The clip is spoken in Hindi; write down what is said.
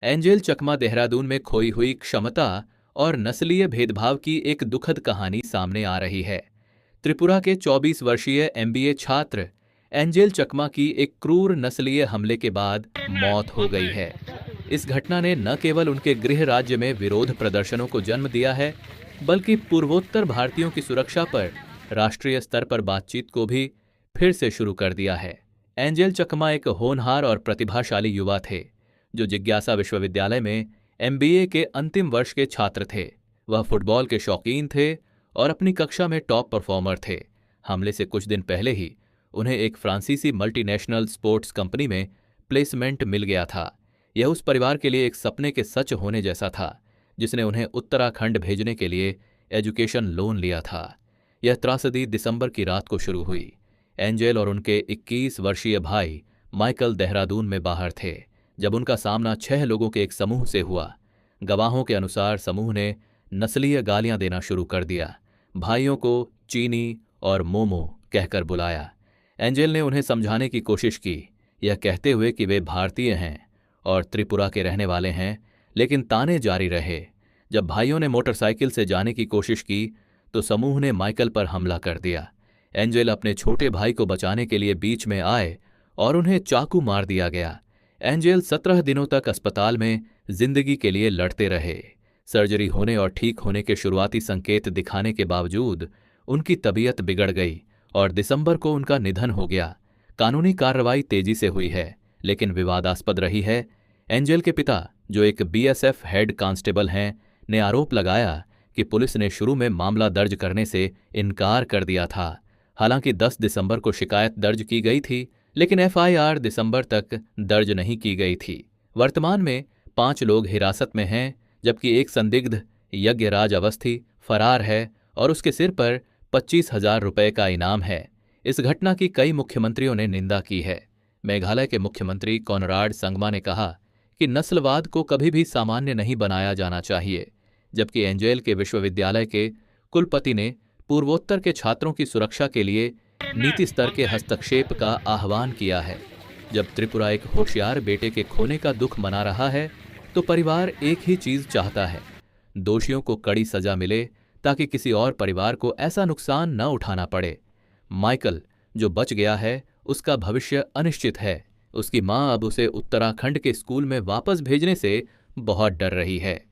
एंजेल चकमा देहरादून में खोई हुई क्षमता और नस्लीय भेदभाव की एक दुखद कहानी सामने आ रही है। त्रिपुरा के 24 वर्षीय एमबीए छात्र एंजेल चकमा की एक क्रूर नस्लीय हमले के बाद मौत हो गई है। इस घटना ने न केवल उनके गृह राज्य में विरोध प्रदर्शनों को जन्म दिया है, बल्कि पूर्वोत्तर भारतीयों की सुरक्षा पर राष्ट्रीय स्तर पर बातचीत को भी फिर से शुरू कर दिया है। एंजेल चकमा एक होनहार और प्रतिभाशाली युवा थे, जो जिज्ञासा विश्वविद्यालय में एमबीए के अंतिम वर्ष के छात्र थे। वह फुटबॉल के शौकीन थे और अपनी कक्षा में टॉप परफॉर्मर थे। हमले से कुछ दिन पहले ही उन्हें एक फ्रांसीसी मल्टीनेशनल स्पोर्ट्स कंपनी में प्लेसमेंट मिल गया था। यह उस परिवार के लिए एक सपने के सच होने जैसा था, जिसने उन्हें उत्तराखंड भेजने के लिए एजुकेशन लोन लिया था। यह त्रासदी दिसंबर की रात को शुरू हुई। एंजेल और उनके 21 वर्षीय भाई माइकल देहरादून में बाहर थे, जब उनका सामना 6 लोगों के एक समूह से हुआ। गवाहों के अनुसार समूह ने नस्लीय गालियां देना शुरू कर दिया। भाइयों को चीनी और मोमो कहकर बुलाया। एंजेल ने उन्हें समझाने की कोशिश की, यह कहते हुए कि वे भारतीय हैं और त्रिपुरा के रहने वाले हैं, लेकिन ताने जारी रहे। जब भाइयों ने मोटरसाइकिल से जाने की कोशिश की तो समूह ने माइकल पर हमला कर दिया। एंजेल अपने छोटे भाई को बचाने के लिए बीच में आए और उन्हें चाकू मार दिया गया। एंजेल 17 दिनों तक अस्पताल में जिंदगी के लिए लड़ते रहे। सर्जरी होने और ठीक होने के शुरुआती संकेत दिखाने के बावजूद उनकी तबीयत बिगड़ गई और दिसंबर को उनका निधन हो गया। कानूनी कार्रवाई तेजी से हुई है, लेकिन विवादास्पद रही है। एंजेल के पिता, जो एक बीएसएफ हेड कांस्टेबल हैं, ने आरोप लगाया कि पुलिस ने शुरू में मामला दर्ज करने से इनकार कर दिया था। हालांकि 10 दिसंबर को शिकायत दर्ज की गई थी, लेकिन एफआईआर दिसंबर तक दर्ज नहीं की गई थी। वर्तमान में 5 लोग हिरासत में हैं, जबकि एक संदिग्ध यज्ञराज अवस्थी फरार है और उसके सिर पर 25,000 रुपये का इनाम है। इस घटना की कई मुख्यमंत्रियों ने निंदा की है। मेघालय के मुख्यमंत्री कोनराड संगमा ने कहा कि नस्लवाद को कभी भी सामान्य नहीं बनाया जाना चाहिए, जबकि एंजेल के विश्वविद्यालय के कुलपति ने पूर्वोत्तर के छात्रों की सुरक्षा के लिए नीति स्तर के हस्तक्षेप का आह्वान किया है। जब त्रिपुरा एक होशियार बेटे के खोने का दुख मना रहा है, तो परिवार एक ही चीज चाहता है, दोषियों को कड़ी सजा मिले ताकि किसी और परिवार को ऐसा नुकसान न उठाना पड़े। माइकल, जो बच गया है, उसका भविष्य अनिश्चित है। उसकी मां अब उसे उत्तराखंड के स्कूल में वापस भेजने से बहुत डर रही है।